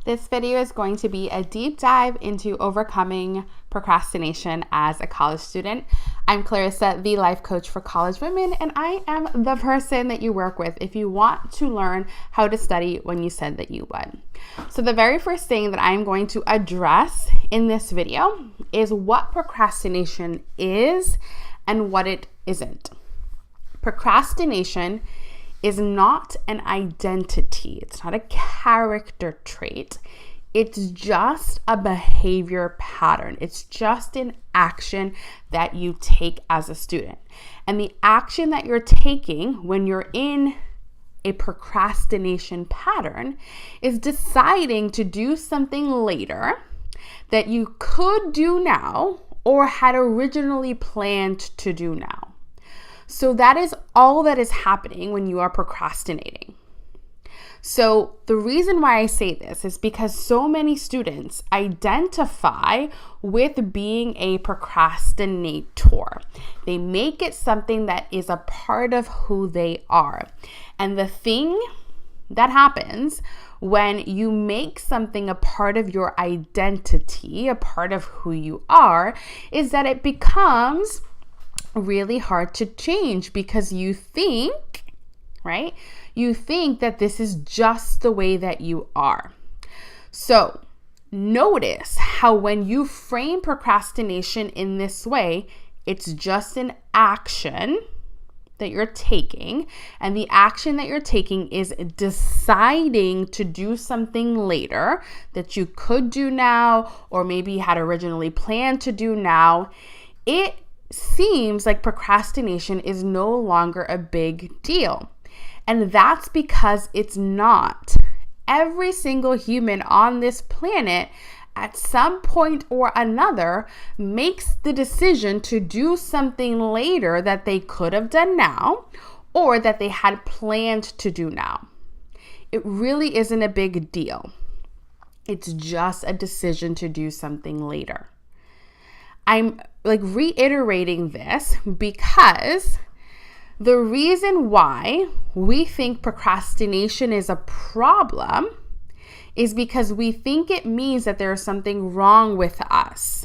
This video is going to be a deep dive into overcoming procrastination as a college student. I'm Clarissa, the life coach for college women, and I am the person that you work with if you want to learn how to study when you said that you would. So the very first thing that I'm going to address in this video is what procrastination is and what it isn't. Procrastination is not an identity. It's not a character trait. It's just a behavior pattern. It's just an action that you take as a student. And the action that you're taking when you're in a procrastination pattern is deciding to do something later that you could do now or had originally planned to do now. So that is all that is happening when you are procrastinating. So the reason why I say this is because so many students identify with being a procrastinator. They make it something that is a part of who they are. And the thing that happens when you make something a part of your identity, a part of who you are, is that it becomes really hard to change because you think, right? You think that this is just the way that you are. So notice how when you frame procrastination in this way, it's just an action that you're taking, and the action that you're taking is deciding to do something later that you could do now or maybe had originally planned to do now. It seems like procrastination is no longer a big deal. And that's because it's not. Every single human on this planet at some point or another makes the decision to do something later that they could have done now or that they had planned to do now. It really isn't a big deal. It's just a decision to do something later. I'm reiterating this because the reason why we think procrastination is a problem is because we think it means that there is something wrong with us.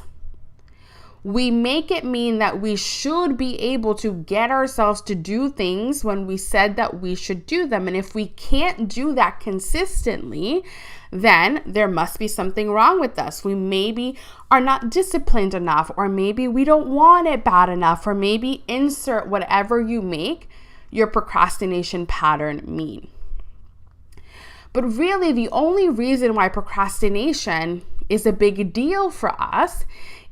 We make it mean that we should be able to get ourselves to do things when we said that we should do them. And if we can't do that consistently, then there must be something wrong with us. We maybe are not disciplined enough, or maybe we don't want it bad enough, or maybe insert whatever you make your procrastination pattern mean. But really, the only reason why procrastination is a big deal for us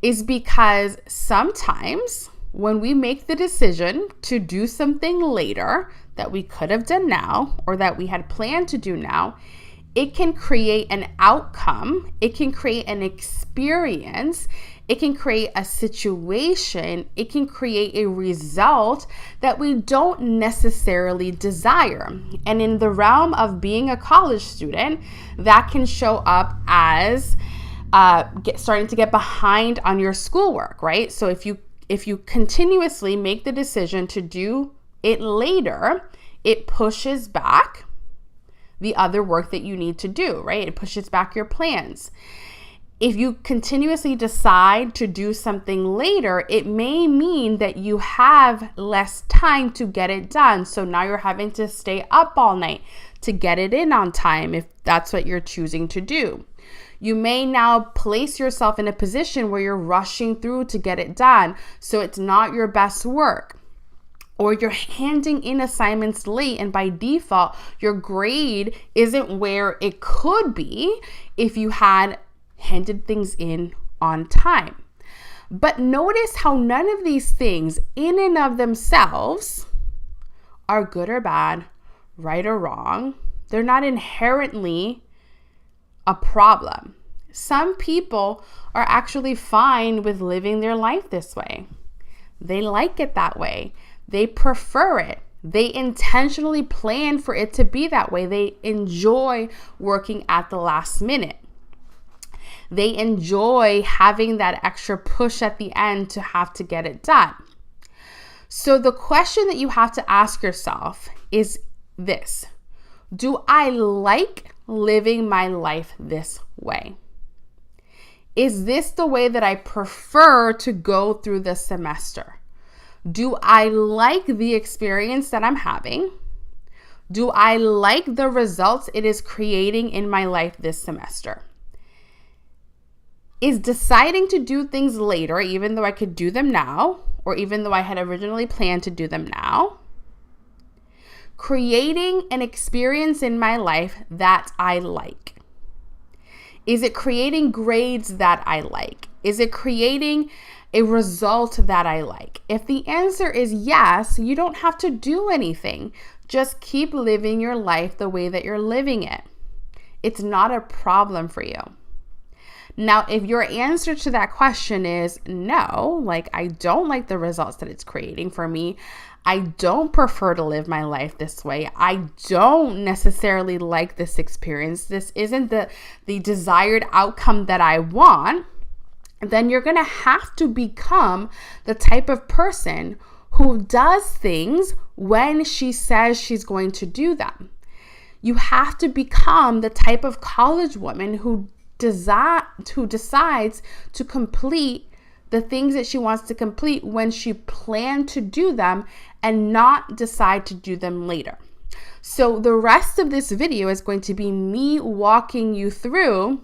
is because sometimes when we make the decision to do something later that we could have done now or that we had planned to do now, it can create an outcome, it can create an experience, it can create a situation, it can create a result that we don't necessarily desire. And in the realm of being a college student, that can show up as starting to get behind on your schoolwork, right? So if you continuously make the decision to do it later, it pushes back the other work that you need to do, right? It pushes back your plans. If you continuously decide to do something later, it may mean that you have less time to get it done. So now you're having to stay up all night to get it in on time if that's what you're choosing to do. You may now place yourself in a position where you're rushing through to get it done, so it's not your best work. Or you're handing in assignments late, and by default, your grade isn't where it could be if you had handed things in on time. But notice how none of these things in and of themselves are good or bad, right or wrong. They're not inherently a problem. Some people are actually fine with living their life this way. They like it that way. They prefer it. They intentionally plan for it to be that way. They enjoy working at the last minute. They enjoy having that extra push at the end to have to get it done. So the question that you have to ask yourself is this: do I like living my life this way? Is this the way that I prefer to go through the semester? Do I like the experience that I'm having? Do I like the results it is creating in my life this semester? Is deciding to do things later, even though I could do them now, or even though I had originally planned to do them now, creating an experience in my life that I like? Is it creating grades that I like? Is it creating a result that I like? If the answer is yes, you don't have to do anything. Just keep living your life the way that you're living it. It's not a problem for you. Now, if your answer to that question is no, like I don't like the results that it's creating for me, I don't prefer to live my life this way, I don't necessarily like this experience, this isn't the desired outcome that I want, then you're going to have to become the type of person who does things when she says she's going to do them. You have to become the type of college woman who decides to complete the things that she wants to complete when she planned to do them and not decide to do them later. So the rest of this video is going to be me walking you through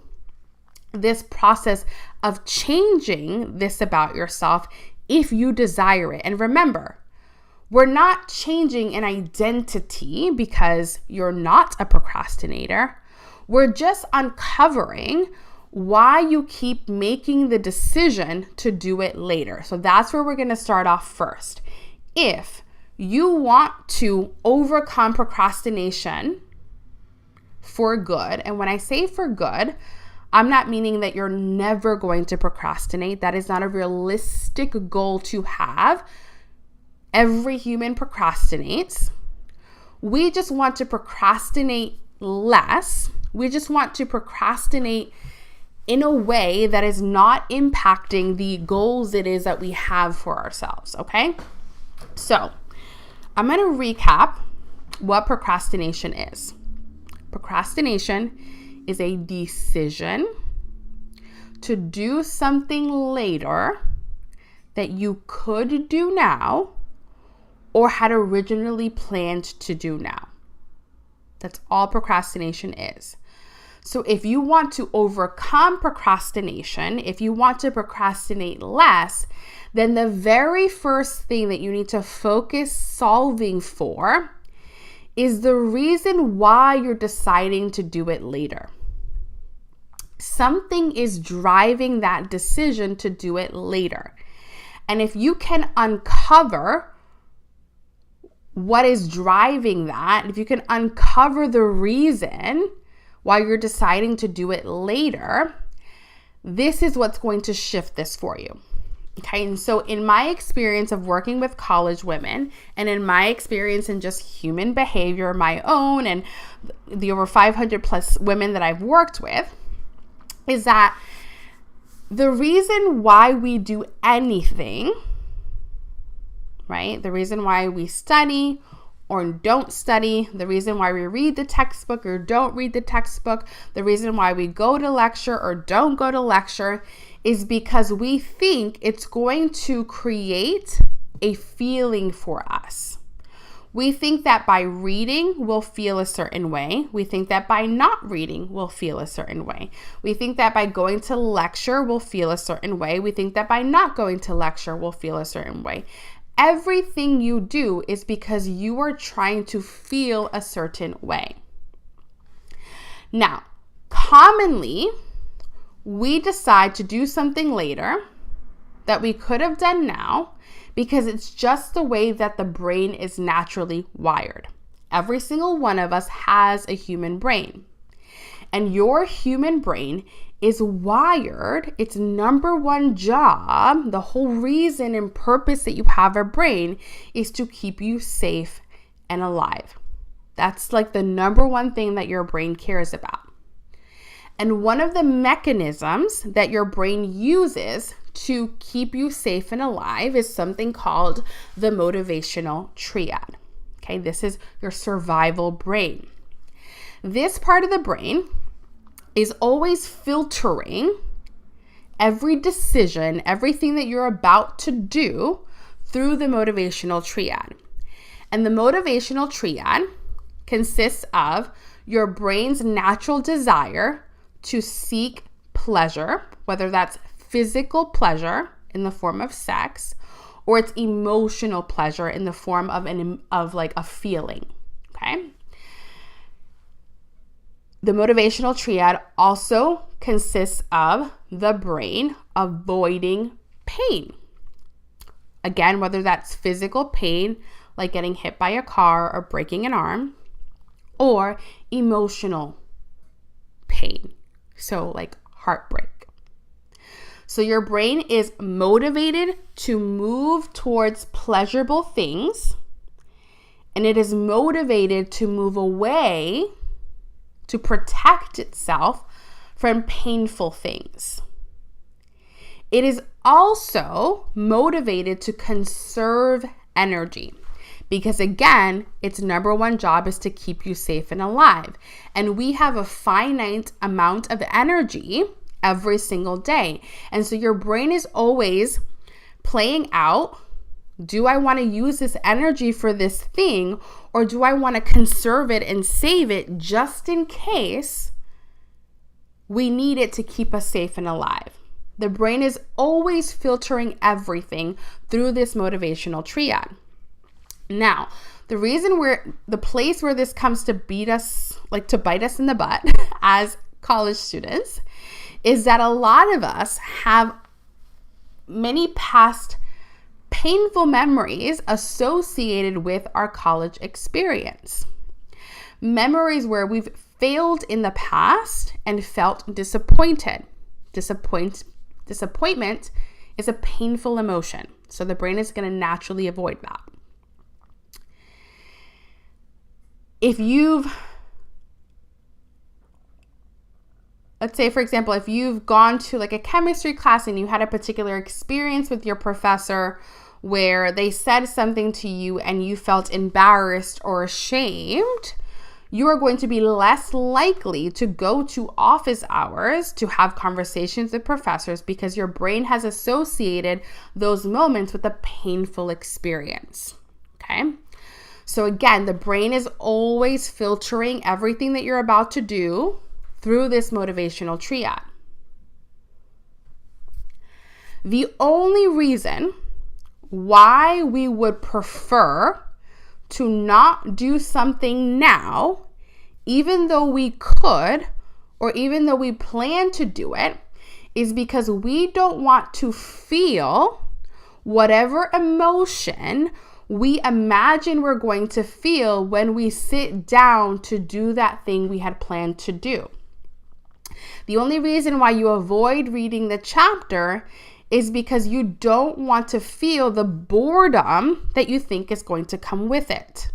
this process of changing this about yourself if you desire it. And remember, we're not changing an identity because you're not a procrastinator. We're just uncovering why you keep making the decision to do it later. So that's where we're going to start off first. If you want to overcome procrastination for good, and when I say for good, I'm not meaning that you're never going to procrastinate. That is not a realistic goal to have. Every human procrastinates. We just want to procrastinate less. We just want to procrastinate in a way that is not impacting the goals it is that we have for ourselves, okay? So I'm going to recap what procrastination is. Procrastination is a decision to do something later that you could do now or had originally planned to do now. That's all procrastination is. So if you want to overcome procrastination, if you want to procrastinate less, then the very first thing that you need to focus solving for is the reason why you're deciding to do it later. Something is driving that decision to do it later. And if you can uncover what is driving that, if you can uncover the reason why you're deciding to do it later, this is what's going to shift this for you. Okay, and so in my experience of working with college women, and in my experience in just human behavior, my own and the over 500 plus women that I've worked with, is that the reason why we do anything, right? The reason why we study or don't study, the reason why we read the textbook or don't read the textbook, the reason why we go to lecture or don't go to lecture is because we think it's going to create a feeling for us. We think that by reading, we'll feel a certain way. We think that by not reading, we'll feel a certain way. We think that by going to lecture, we'll feel a certain way. We think that by not going to lecture, we'll feel a certain way. Everything you do is because you are trying to feel a certain way. Now, commonly, we decide to do something later that we could have done now because it's just the way that the brain is naturally wired. Every single one of us has a human brain. And your human brain is wired, its number one job, the whole reason and purpose that you have a brain is to keep you safe and alive. That's like the number one thing that your brain cares about. And one of the mechanisms that your brain uses to keep you safe and alive is something called the motivational triad. Okay, this is your survival brain. This part of the brain is always filtering every decision, everything that you're about to do through the motivational triad. And the motivational triad consists of your brain's natural desire to seek pleasure, whether that's physical pleasure in the form of sex, or it's emotional pleasure in the form of like a feeling, okay? The motivational triad also consists of the brain avoiding pain. Again, whether that's physical pain, like getting hit by a car or breaking an arm, or emotional pain, so like heartbreak. So your brain is motivated to move towards pleasurable things, and it is motivated to move away to protect itself from painful things. It is also motivated to conserve energy because, again, its number one job is to keep you safe and alive. And we have a finite amount of energy every single day. And so your brain is always playing out, do I want to use this energy for this thing, or do I want to conserve it and save it just in case we need it to keep us safe and alive? The brain is always filtering everything through this motivational triad. Now, the place where this comes to bite us in the butt as college students is that a lot of us have many past painful memories associated with our college experience. Memories where we've failed in the past and felt disappointed. Disappointment is a painful emotion, so the brain is going to naturally avoid that. Let's say, for example, if you've gone to like a chemistry class and you had a particular experience with your professor where they said something to you and you felt embarrassed or ashamed, you are going to be less likely to go to office hours to have conversations with professors because your brain has associated those moments with a painful experience. Okay? So again, the brain is always filtering everything that you're about to do through this motivational triad. The only reason why we would prefer to not do something now, even though we could, or even though we plan to do it, is because we don't want to feel whatever emotion we imagine we're going to feel when we sit down to do that thing we had planned to do. The only reason why you avoid reading the chapter is because you don't want to feel the boredom that you think is going to come with it.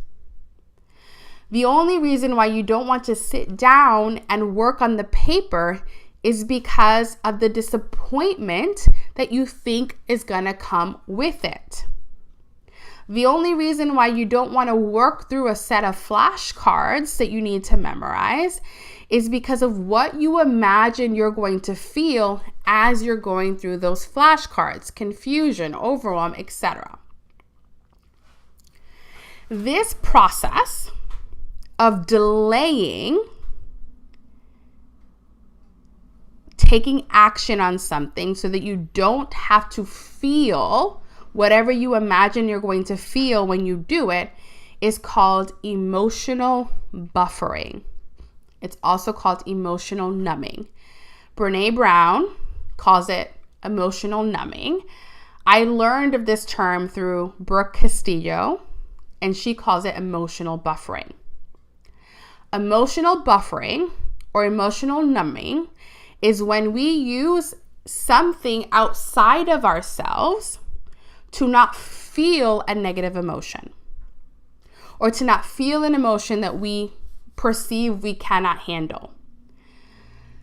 The only reason why you don't want to sit down and work on the paper is because of the disappointment that you think is going to come with it. The only reason why you don't want to work through a set of flashcards that you need to memorize is because of what you imagine you're going to feel as you're going through those flashcards, confusion, overwhelm, etc. This process of delaying taking action on something so that you don't have to feel whatever you imagine you're going to feel when you do it is called emotional buffering. It's also called emotional numbing. Brene Brown calls it emotional numbing. I learned of this term through Brooke Castillo, and she calls it emotional buffering. Emotional buffering or emotional numbing is when we use something outside of ourselves to not feel a negative emotion or to not feel an emotion that we perceive we cannot handle.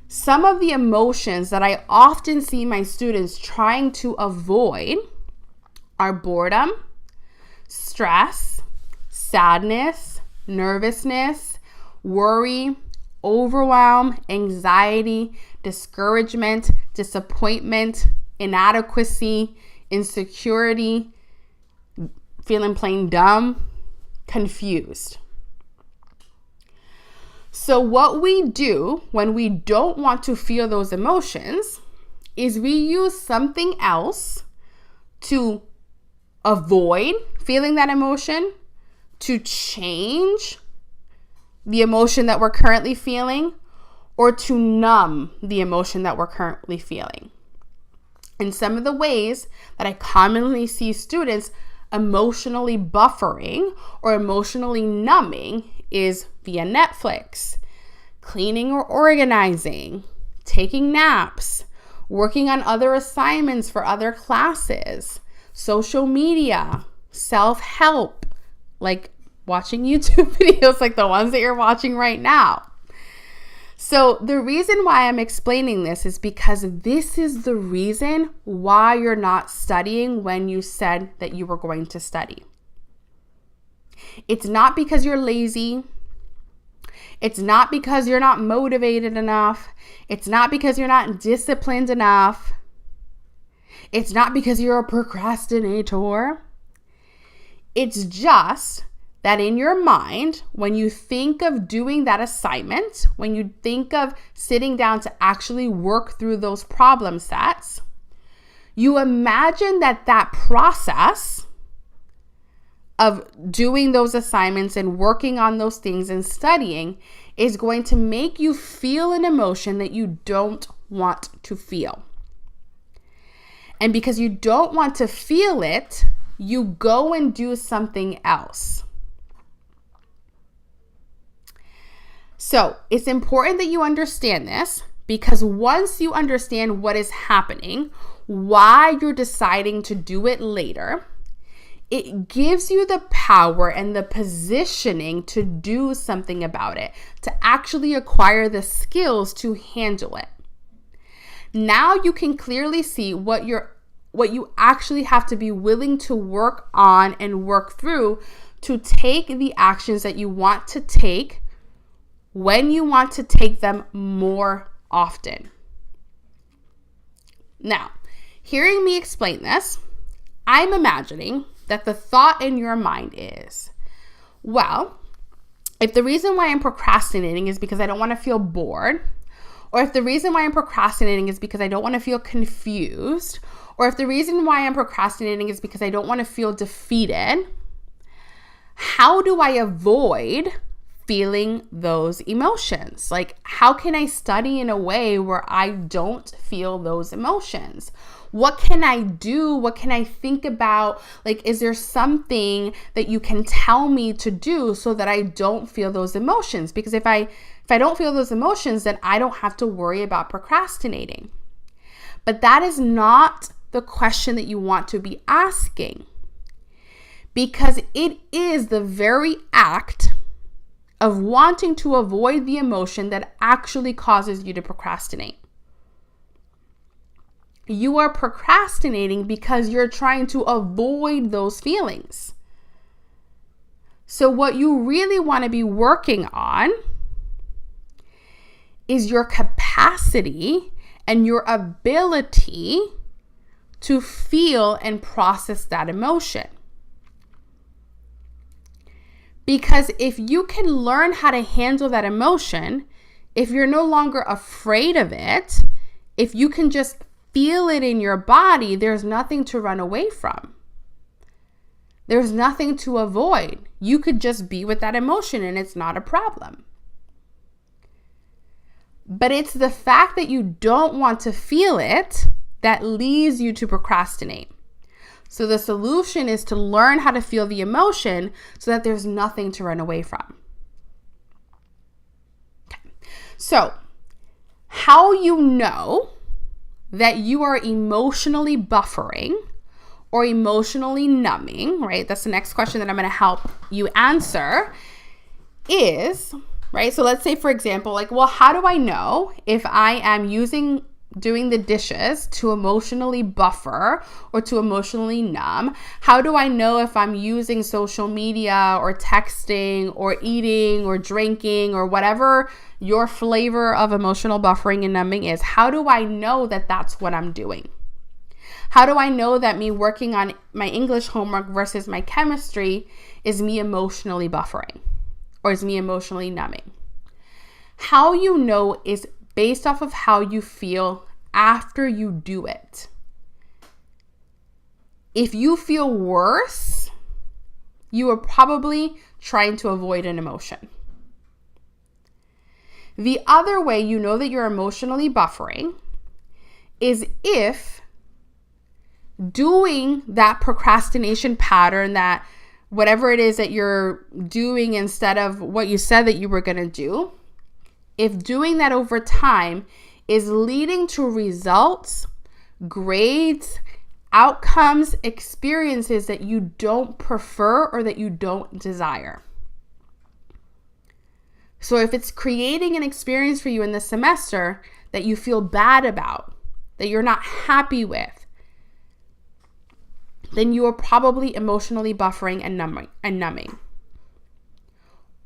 Some of the emotions that I often see my students trying to avoid are boredom, stress, sadness, nervousness, worry, overwhelm, anxiety, discouragement, disappointment, inadequacy, insecurity, feeling plain dumb, confused. So what we do when we don't want to feel those emotions is we use something else to avoid feeling that emotion, to change the emotion that we're currently feeling, or to numb the emotion that we're currently feeling. And some of the ways that I commonly see students emotionally buffering or emotionally numbing is via Netflix, cleaning or organizing, taking naps, working on other assignments for other classes, social media, self-help, like watching YouTube videos like the ones that you're watching right now. So the reason why I'm explaining this is because this is the reason why you're not studying when you said that you were going to study. It's not because you're lazy. It's not because you're not motivated enough. It's not because you're not disciplined enough. It's not because you're a procrastinator. It's just that in your mind, when you think of doing that assignment, when you think of sitting down to actually work through those problem sets, you imagine that process of doing those assignments and working on those things and studying is going to make you feel an emotion that you don't want to feel. And because you don't want to feel it, you go and do something else. So it's important that you understand this, because once you understand what is happening, why you're deciding to do it later, it gives you the power and the positioning to do something about it, to actually acquire the skills to handle it. Now you can clearly see what you actually have to be willing to work on and work through to take the actions that you want to take when you want to take them more often. Now, hearing me explain this, I'm imagining that the thought in your mind is, well, if the reason why I'm procrastinating is because I don't want to feel bored, or if the reason why I'm procrastinating is because I don't want to feel confused, or if the reason why I'm procrastinating is because I don't want to feel defeated, how do I avoid feeling those emotions? Like, how can I study in a way where I don't feel those emotions? What can I do? What can I think about? Like, is there something that you can tell me to do so that I don't feel those emotions? Because if I don't feel those emotions, then I don't have to worry about procrastinating. But that is not the question that you want to be asking, because it is the very act of wanting to avoid the emotion that actually causes you to procrastinate. You are procrastinating because you're trying to avoid those feelings. So what you really want to be working on is your capacity and your ability to feel and process that emotion. Because if you can learn how to handle that emotion, if you're no longer afraid of it, if you can just feel it in your body, there's nothing to run away from. There's nothing to avoid. You could just be with that emotion and it's not a problem. But it's the fact that you don't want to feel it that leads you to procrastinate. So the solution is to learn how to feel the emotion so that there's nothing to run away from. Okay. So how you know that you are emotionally buffering or emotionally numbing, right? That's the next question that I'm going to help you answer is, right? So let's say, for example, like, well, how do I know if I am using doing the dishes to emotionally buffer or to emotionally numb? How do I know if I'm using social media or texting or eating or drinking or whatever your flavor of emotional buffering and numbing is? How do I know that that's what I'm doing? How do I know that me working on my English homework versus my chemistry is me emotionally buffering or is me emotionally numbing? How you know is based off of how you feel after you do it. If you feel worse, you are probably trying to avoid an emotion. The other way you know that you're emotionally buffering is if doing that procrastination pattern, that whatever it is that you're doing instead of what you said that you were going to do, if doing that over time is leading to results, grades, outcomes, experiences that you don't prefer or that you don't desire. So if it's creating an experience for you in the semester that you feel bad about, that you're not happy with, then you are probably emotionally buffering and numbing.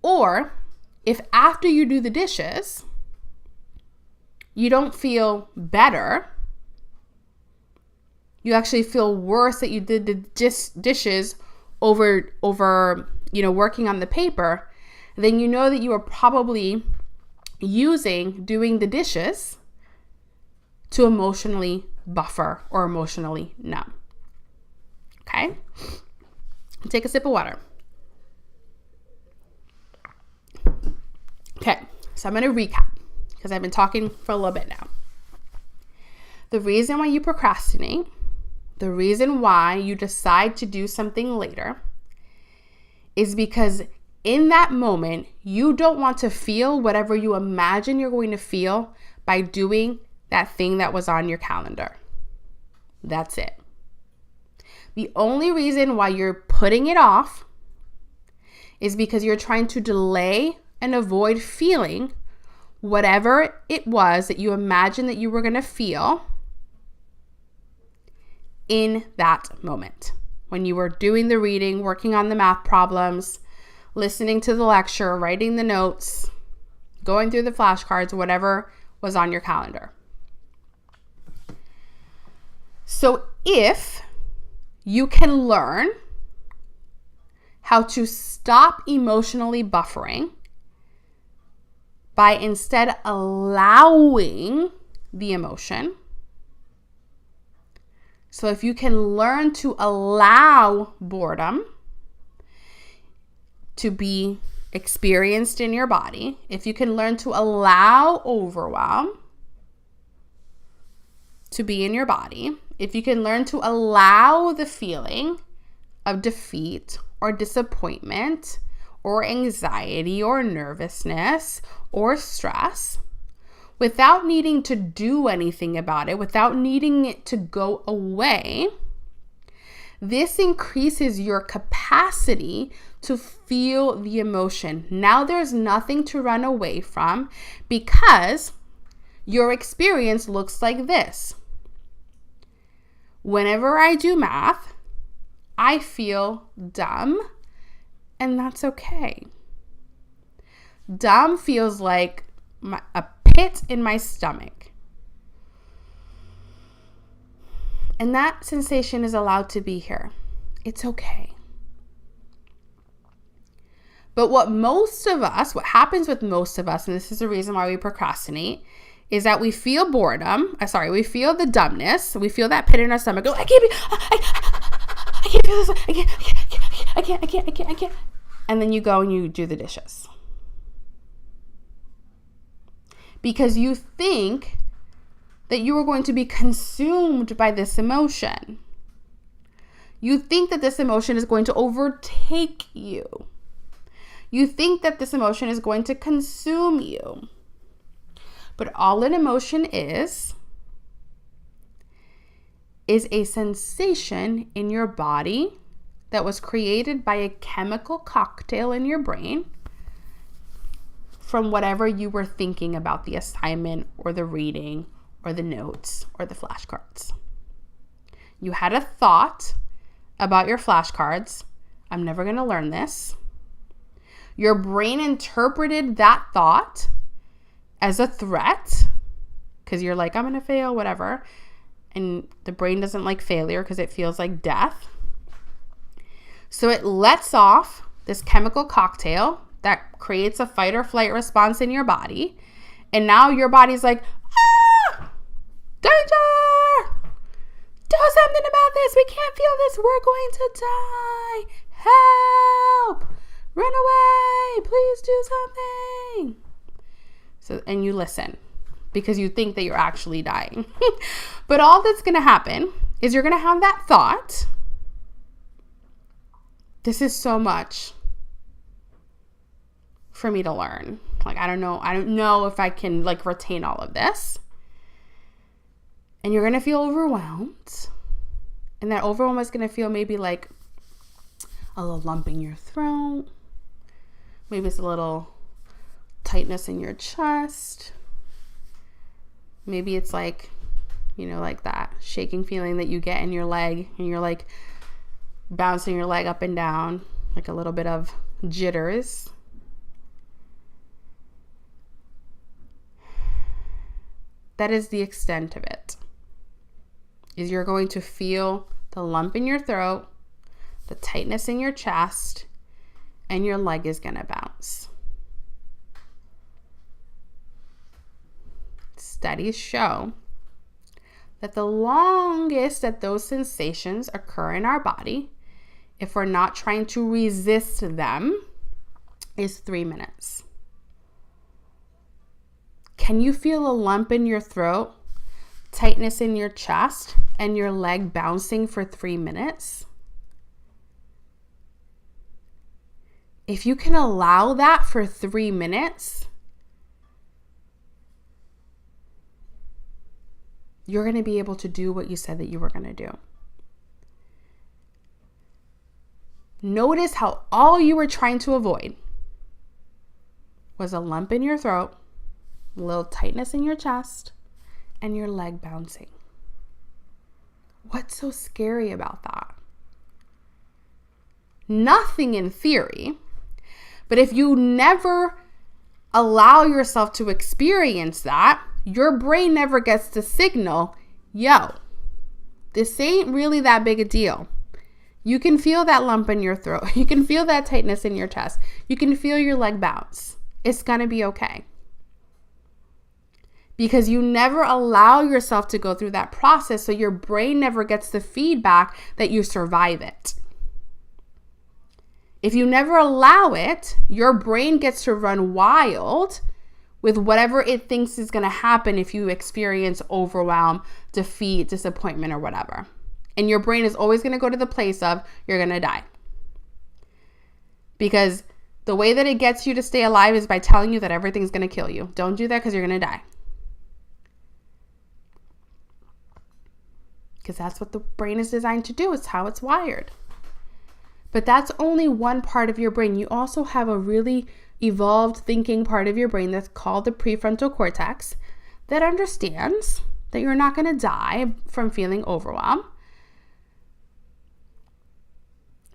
Or if after you do the dishes, you don't feel better, you actually feel worse that you did the dishes over working on the paper, then you know that you are probably using doing the dishes to emotionally buffer or emotionally numb. Okay? Take a sip of water. Okay, so I'm going to recap because I've been talking for a little bit now. The reason why you procrastinate, the reason why you decide to do something later is because in that moment, you don't want to feel whatever you imagine you're going to feel by doing that thing that was on your calendar. That's it. The only reason why you're putting it off is because you're trying to delay and avoid feeling whatever it was that you imagined that you were going to feel in that moment. When you were doing the reading, working on the math problems, listening to the lecture, writing the notes, going through the flashcards, whatever was on your calendar. So if you can learn how to stop emotionally buffering by instead allowing the emotion. So if you can learn to allow boredom to be experienced in your body, if you can learn to allow overwhelm to be in your body, if you can learn to allow the feeling of defeat or disappointment or anxiety or nervousness or stress without needing to do anything about it, without needing it to go away, this increases your capacity to feel the emotion. Now there's nothing to run away from because your experience looks like this. Whenever I do math, I feel dumb, and that's okay. Dumb feels like a pit in my stomach. And that sensation is allowed to be here. It's okay. But what happens with most of us, and this is the reason why we procrastinate, is that we feel boredom. We feel the dumbness. We feel that pit in our stomach. Go, I can't feel this. I can't. And then you go and you do the dishes. Because you think that you are going to be consumed by this emotion. You think that this emotion is going to overtake you. You think that this emotion is going to consume you. But all an emotion is a sensation in your body that was created by a chemical cocktail in your brain from whatever you were thinking about the assignment or the reading or the notes or the flashcards. You had a thought about your flashcards. I'm never going to learn this. Your brain interpreted that thought as a threat because you're like, I'm going to fail, whatever. And the brain doesn't like failure because it feels like death. So it lets off this chemical cocktail that creates a fight or flight response in your body. And now your body's like, danger! Do something about this. We can't feel this. We're going to die. Help! Run away. Please do something. So, and you listen because you think that you're actually dying. But all that's going to happen is you're going to have that thought. This is so much for me to learn. Like, I don't know if I can like retain all of this. And you're going to feel overwhelmed. And that overwhelm is going to feel maybe like a little lump in your throat. Maybe it's a little tightness in your chest. Maybe it's like, like that shaking feeling that you get in your leg. And you're like bouncing your leg up and down. Like a little bit of jitters. That is the extent of it. Is you're going to feel the lump in your throat, the tightness in your chest, and your leg is going to bounce. Studies show that the longest that those sensations occur in our body, if we're not trying to resist them, is 3 minutes. Can you feel a lump in your throat, tightness in your chest, and your leg bouncing for 3 minutes? If you can allow that for 3 minutes, you're going to be able to do what you said that you were going to do. Notice how all you were trying to avoid was a lump in your throat, a little tightness in your chest, and your leg bouncing. What's so scary about that? Nothing in theory, but if you never allow yourself to experience that, your brain never gets the signal, yo, this ain't really that big a deal. You can feel that lump in your throat. You can feel that tightness in your chest. You can feel your leg bounce. It's going to be okay. Because you never allow yourself to go through that process, so your brain never gets the feedback that you survive it. If you never allow it, your brain gets to run wild with whatever it thinks is going to happen if you experience overwhelm, defeat, disappointment, or whatever. And your brain is always going to go to the place of you're going to die. Because the way that it gets you to stay alive is by telling you that everything's going to kill you. Don't do that because you're going to die. Because that's what the brain is designed to do. It's how it's wired. But that's only one part of your brain. You also have a really evolved thinking part of your brain that's called the prefrontal cortex that understands that you're not going to die from feeling overwhelmed.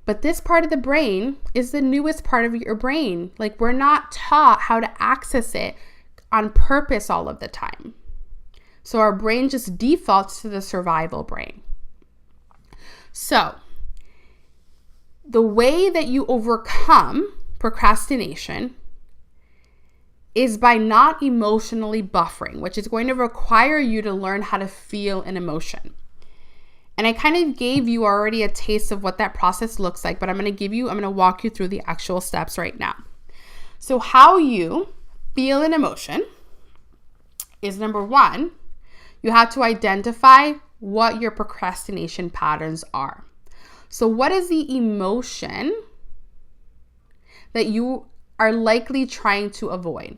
But this part of the brain is the newest part of your brain. Like, we're not taught how to access it on purpose all of the time. So our brain just defaults to the survival brain. So the way that you overcome procrastination is by not emotionally buffering, which is going to require you to learn how to feel an emotion. And I kind of gave you already a taste of what that process looks like, but I'm going to walk you through the actual steps right now. So how you feel an emotion is, number one, you have to identify what your procrastination patterns are. So what is the emotion that you are likely trying to avoid?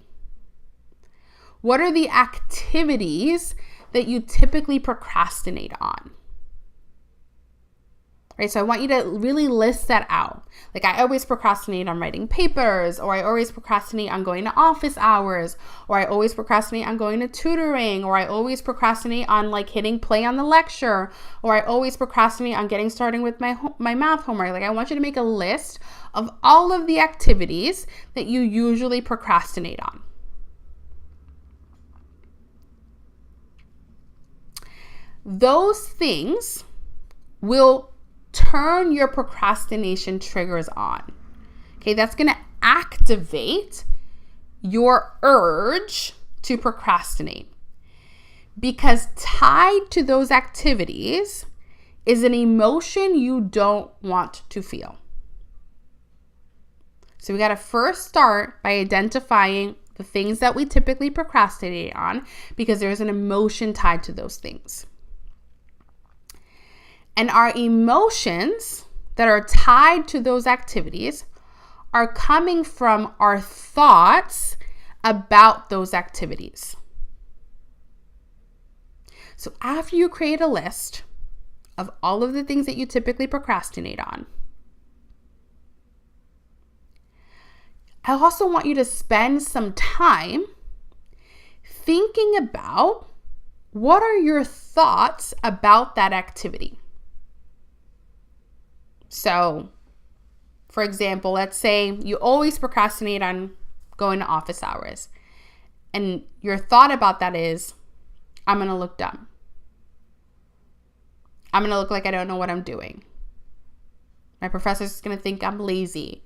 What are the activities that you typically procrastinate on? right? So I want you to really list that out. Like, I always procrastinate on writing papers, or I always procrastinate on going to office hours, or I always procrastinate on going to tutoring, or I always procrastinate on like hitting play on the lecture, or I always procrastinate on getting started with my math homework. Like, I want you to make a list of all of the activities that you usually procrastinate on. Those things will turn your procrastination triggers on. Okay, that's going to activate your urge to procrastinate, because tied to those activities is an emotion you don't want to feel. So we got to first start by identifying the things that we typically procrastinate on, because there's an emotion tied to those things. And our emotions that are tied to those activities are coming from our thoughts about those activities. So after you create a list of all of the things that you typically procrastinate on, I also want you to spend some time thinking about what are your thoughts about that activity. So, for example, let's say you always procrastinate on going to office hours, and your thought about that is, I'm going to look dumb. I'm going to look like I don't know what I'm doing. My professor's going to think I'm lazy.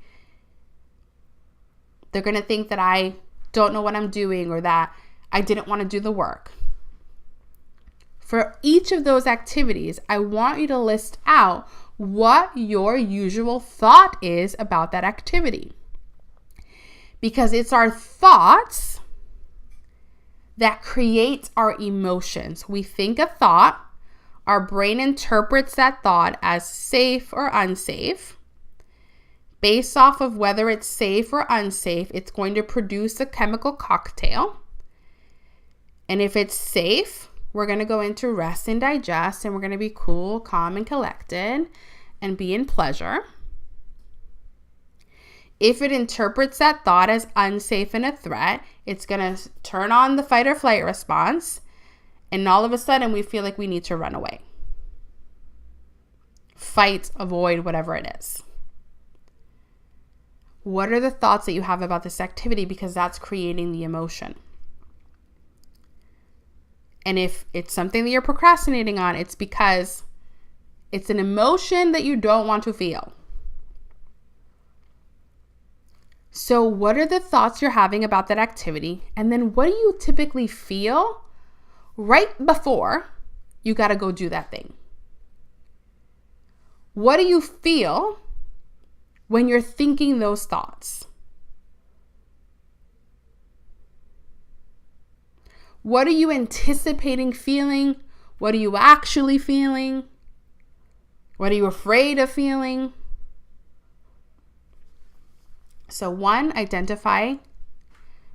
They're going to think that I don't know what I'm doing, or that I didn't want to do the work. For each of those activities, I want you to list out what your usual thought is about that activity. Because it's our thoughts that create our emotions. We think a thought, our brain interprets that thought as safe or unsafe. Based off of whether it's safe or unsafe, it's going to produce a chemical cocktail. And if it's safe, we're going to go into rest and digest, and we're going to be cool, calm, and collected, and be in pleasure. If it interprets that thought as unsafe and a threat, it's going to turn on the fight or flight response, and all of a sudden we feel like we need to run away. Fight, avoid, whatever it is. What are the thoughts that you have about this activity? Because that's creating the emotion. And if it's something that you're procrastinating on, it's because it's an emotion that you don't want to feel. So what are the thoughts you're having about that activity? And then what do you typically feel right before you got to go do that thing? What do you feel when you're thinking those thoughts? What are you anticipating feeling? What are you actually feeling? What are you afraid of feeling? So one, identify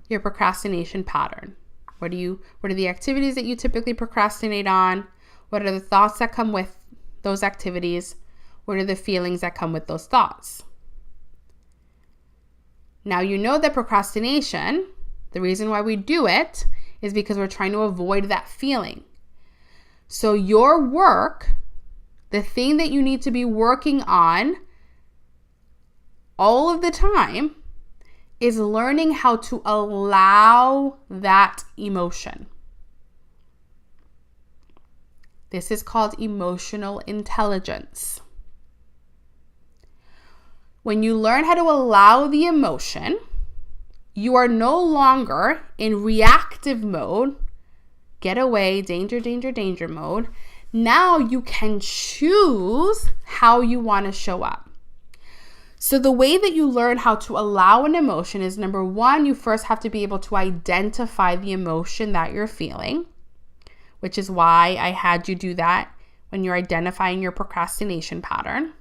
your procrastination pattern. What are the activities that you typically procrastinate on? What are the thoughts that come with those activities? What are the feelings that come with those thoughts? Now you know that procrastination, the reason why we do it is because we're trying to avoid that feeling. So your work, the thing that you need to be working on all of the time, is learning how to allow that emotion. This is called emotional intelligence. When you learn how to allow the emotion, you are no longer in reactive mode, get away, danger, danger, danger mode. Now you can choose how you want to show up. So the way that you learn how to allow an emotion is, number one, you first have to be able to identify the emotion that you're feeling, which is why I had you do that when you're identifying your procrastination pattern.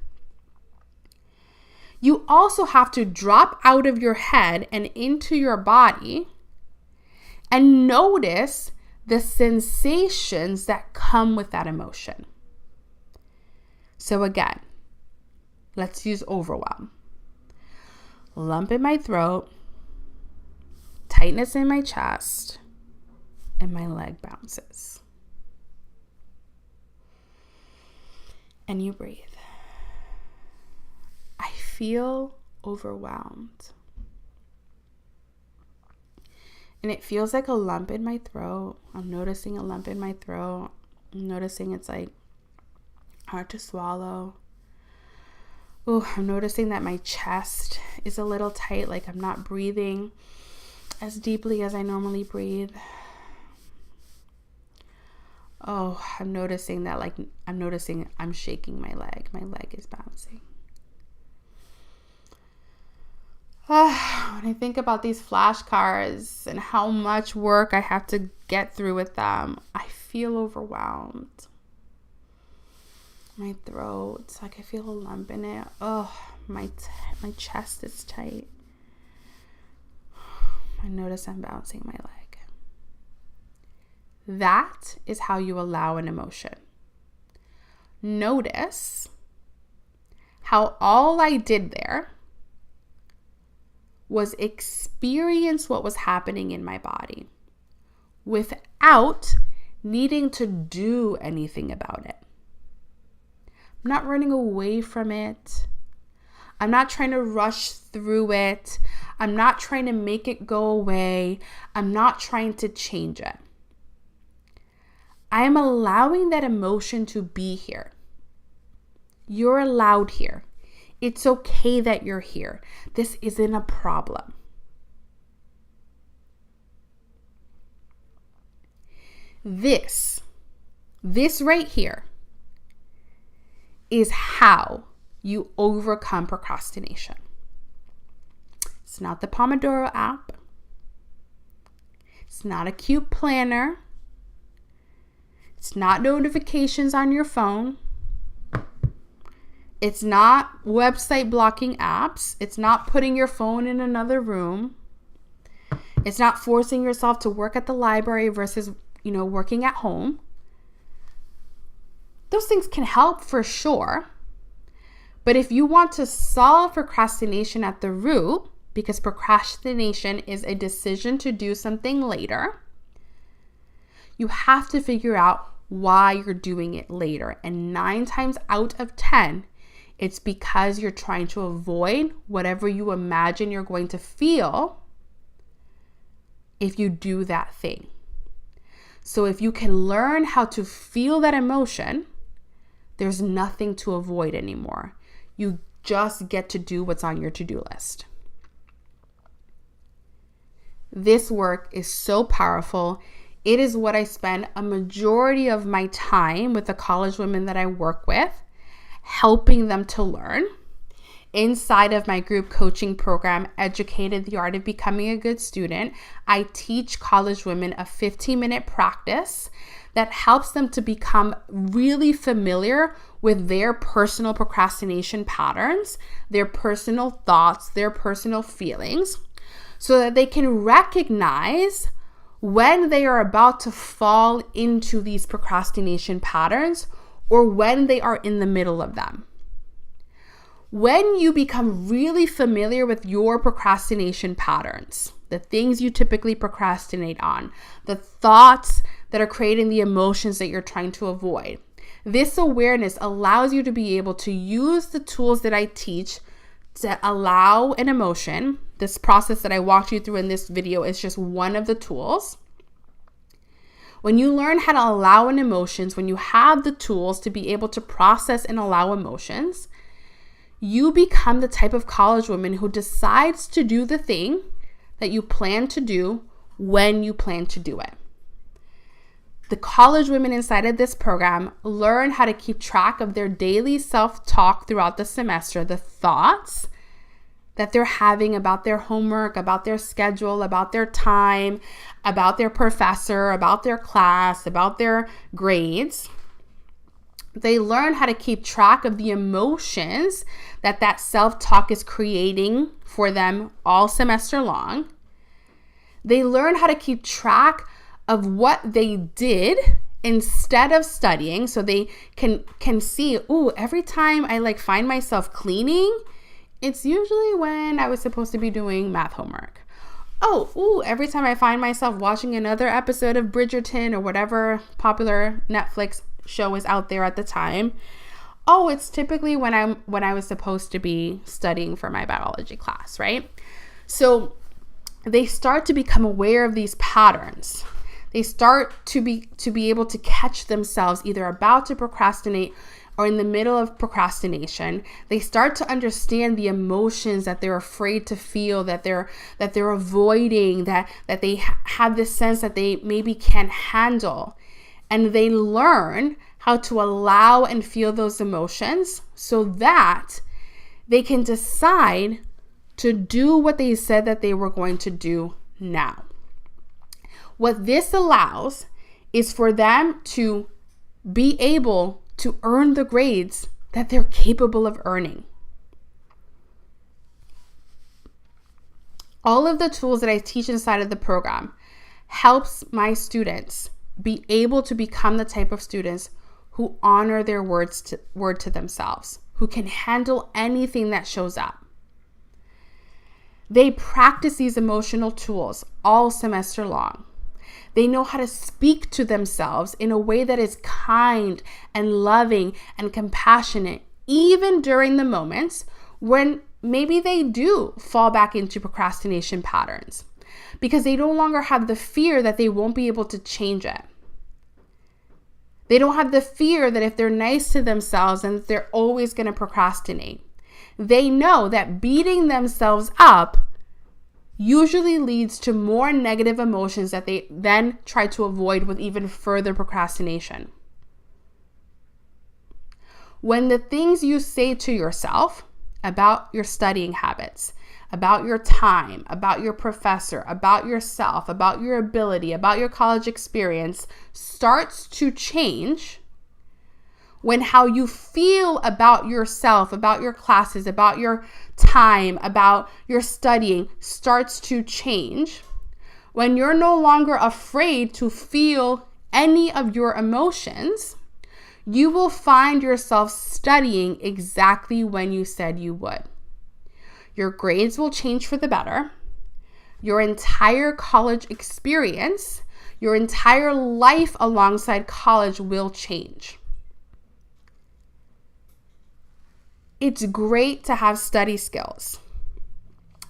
You also have to drop out of your head and into your body and notice the sensations that come with that emotion. So again, Let's use overwhelm. Lump in my throat, tightness in my chest, and my leg bounces. And you breathe. I feel overwhelmed. And it feels like a lump in my throat. I'm noticing a lump in my throat. I'm noticing it's like hard to swallow. Oh, I'm noticing that my chest is a little tight, like I'm not breathing as deeply as I normally breathe. Oh, I'm noticing I'm shaking my leg. My leg is bouncing. When I think about these flashcards and how much work I have to get through with them, I feel overwhelmed. My throat, like I feel a lump in it. Oh, my chest is tight. I notice I'm bouncing my leg. That is how you allow an emotion. Notice how all I did there was experience what was happening in my body without needing to do anything about it. I'm not running away from it. I'm not trying to rush through it. I'm not trying to make it go away. I'm not trying to change it. I am allowing that emotion to be here. You're allowed here. It's okay that you're here. This isn't a problem. This right here is how you overcome procrastination. It's not the Pomodoro app. It's not a cute planner. It's not notifications on your phone. It's not website blocking apps. It's not putting your phone in another room. It's not forcing yourself to work at the library versus, working at home. Those things can help for sure. But if you want to solve procrastination at the root, because procrastination is a decision to do something later, you have to figure out why you're doing it later. And 9 times out of 10, it's because you're trying to avoid whatever you imagine you're going to feel if you do that thing. So if you can learn how to feel that emotion, there's nothing to avoid anymore. You just get to do what's on your to-do list. This work is so powerful. It is what I spend a majority of my time with the college women that I work with, helping them to learn. Inside of my group coaching program, Educated: The Art of Becoming a Good Student, I teach college women a 15-minute practice that helps them to become really familiar with their personal procrastination patterns, their personal thoughts, their personal feelings, so that they can recognize when they are about to fall into these procrastination patterns or when they are in the middle of them. When you become really familiar with your procrastination patterns, the things you typically procrastinate on, the thoughts that are creating the emotions that you're trying to avoid, this awareness allows you to be able to use the tools that I teach to allow an emotion. This process that I walked you through in this video is just one of the tools. When you learn how to allow an emotions, when you have the tools to be able to process and allow emotions, you become the type of college woman who decides to do the thing that you plan to do when you plan to do it. The college women inside of this program learn how to keep track of their daily self-talk throughout the semester, the thoughts that they're having about their homework, about their schedule, about their time, about their professor, about their class, about their grades. They learn how to keep track of the emotions that self-talk is creating for them all semester long. They learn how to keep track of what they did instead of studying, so they can see, ooh, every time I like find myself cleaning, it's usually when I was supposed to be doing math homework. Oh, ooh, every time I find myself watching another episode of Bridgerton or whatever popular Netflix show is out there at the time, oh, it's typically when I was supposed to be studying for my biology class, right? So they start to become aware of these patterns. They start to be able to catch themselves either about to procrastinate or in the middle of procrastination. They start to understand the emotions that they're afraid to feel, that they're avoiding, that they have this sense that they maybe can't handle. And they learn how to allow and feel those emotions so that they can decide to do what they said that they were going to do now. What this allows is for them to be able to earn the grades that they're capable of earning. All of the tools that I teach inside of the program helps my students be able to become the type of students who honor their word to themselves, who can handle anything that shows up. They practice these emotional tools all semester long. They know how to speak to themselves in a way that is kind and loving and compassionate, even during the moments when maybe they do fall back into procrastination patterns, because they no longer have the fear that they won't be able to change it. They don't have the fear that if they're nice to themselves and they're always going to procrastinate. They know that beating themselves up usually leads to more negative emotions that they then try to avoid with even further procrastination. When the things you say to yourself about your studying habits, about your time, about your professor, about yourself, about your ability, about your college experience starts to change, when how you feel about yourself, about your classes, about your time, about your studying starts to change, when you're no longer afraid to feel any of your emotions, you will find yourself studying exactly when you said you would. Your grades will change for the better. Your entire college experience, your entire life alongside college will change. It's great to have study skills.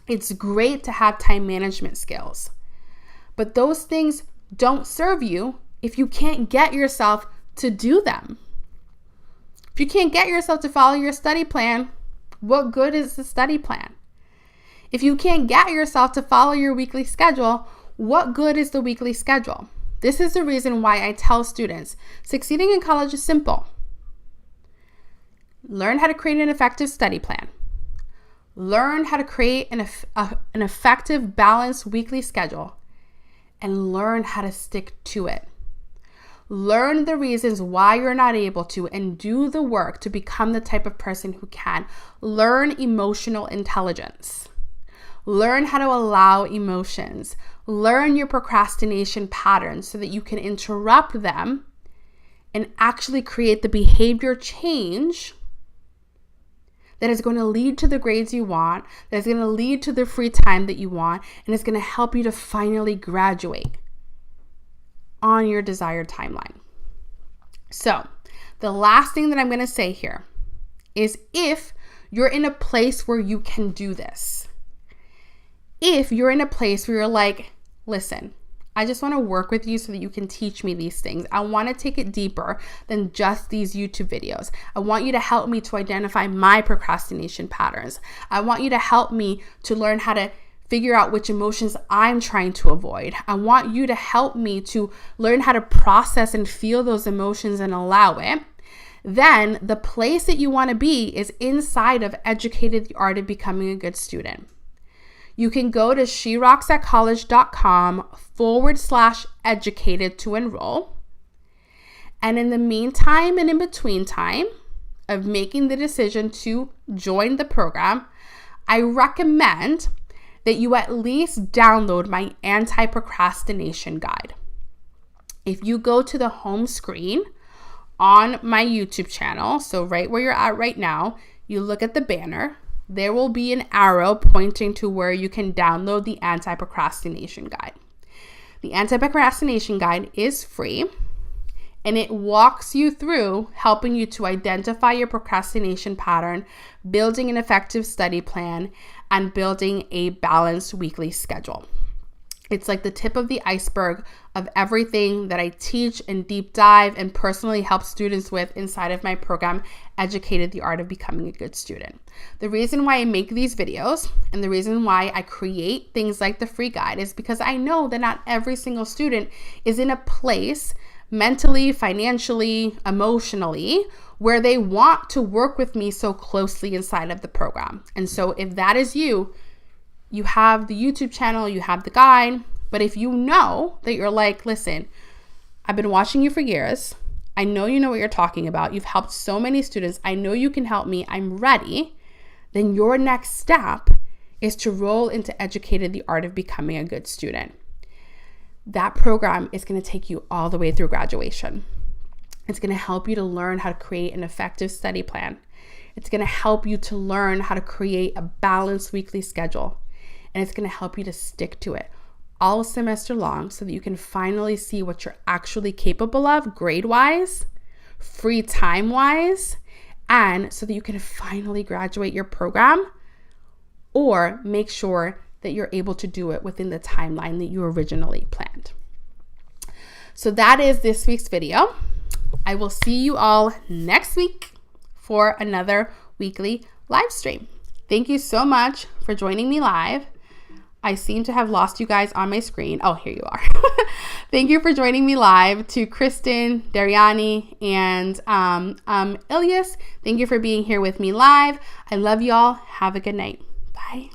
It's great to have time management skills. But those things don't serve you if you can't get yourself to do them. If you can't get yourself to follow your study plan, what good is the study plan? If you can't get yourself to follow your weekly schedule, what good is the weekly schedule? This is the reason why I tell students, succeeding in college is simple. Learn how to create an effective study plan. Learn how to create an effective, balanced weekly schedule, and learn how to stick to it. Learn the reasons why you're not able to and do the work to become the type of person who can. Learn emotional intelligence. Learn how to allow emotions. Learn your procrastination patterns so that you can interrupt them and actually create the behavior change that is going to lead to the grades you want, that is going to lead to the free time that you want, and is going to help you to finally graduate on your desired timeline. So, the last thing that I'm going to say here is, if you're in a place where you can do this, if you're in a place where you're like, listen, I just want to work with you so that you can teach me these things. I want to take it deeper than just these YouTube videos. I want you to help me to identify my procrastination patterns. I want you to help me to learn how to figure out which emotions I'm trying to avoid. I want you to help me to learn how to process and feel those emotions and allow it. Then the place that you want to be is inside of Educated: The Art of Becoming a Good Student. You can go to sherocksatcollege.com/educated to enroll. And in the meantime and in between time of making the decision to join the program, I recommend that you at least download my Anti-Procrastination guide. If you go to the home screen on my YouTube channel, so right where you're at right now, you look at the banner, there will be an arrow pointing to where you can download the Anti-Procrastination Guide. The Anti-Procrastination Guide is free, and it walks you through helping you to identify your procrastination pattern, building an effective study plan, and building a balanced weekly schedule. It's like the tip of the iceberg of everything that I teach and deep dive and personally help students with inside of my program, Educated the Art of Becoming a Good Student. The reason why I make these videos and the reason why I create things like the free guide is because I know that not every single student is in a place mentally, financially, emotionally, where they want to work with me so closely inside of the program. And so if that is you, you have the YouTube channel, you have the guide, but if you know that you're like, listen, I've been watching you for years. I know you know what you're talking about. You've helped so many students. I know you can help me. I'm ready. Then your next step is to roll into Educated the Art of Becoming a Good Student. That program is going to take you all the way through graduation. It's going to help you to learn how to create an effective study plan. It's going to help you to learn how to create a balanced weekly schedule. And it's going to help you to stick to it all semester long so that you can finally see what you're actually capable of grade-wise, free time-wise, and so that you can finally graduate your program or make sure that you're able to do it within the timeline that you originally planned. So that is this week's video. I will see you all next week for another weekly live stream. Thank you so much for joining me live. I seem to have lost you guys on my screen. Oh, here you are. Thank you for joining me live. To Kristen, Dariani, and Ilyas, thank you for being here with me live. I love y'all. Have a good night. Bye.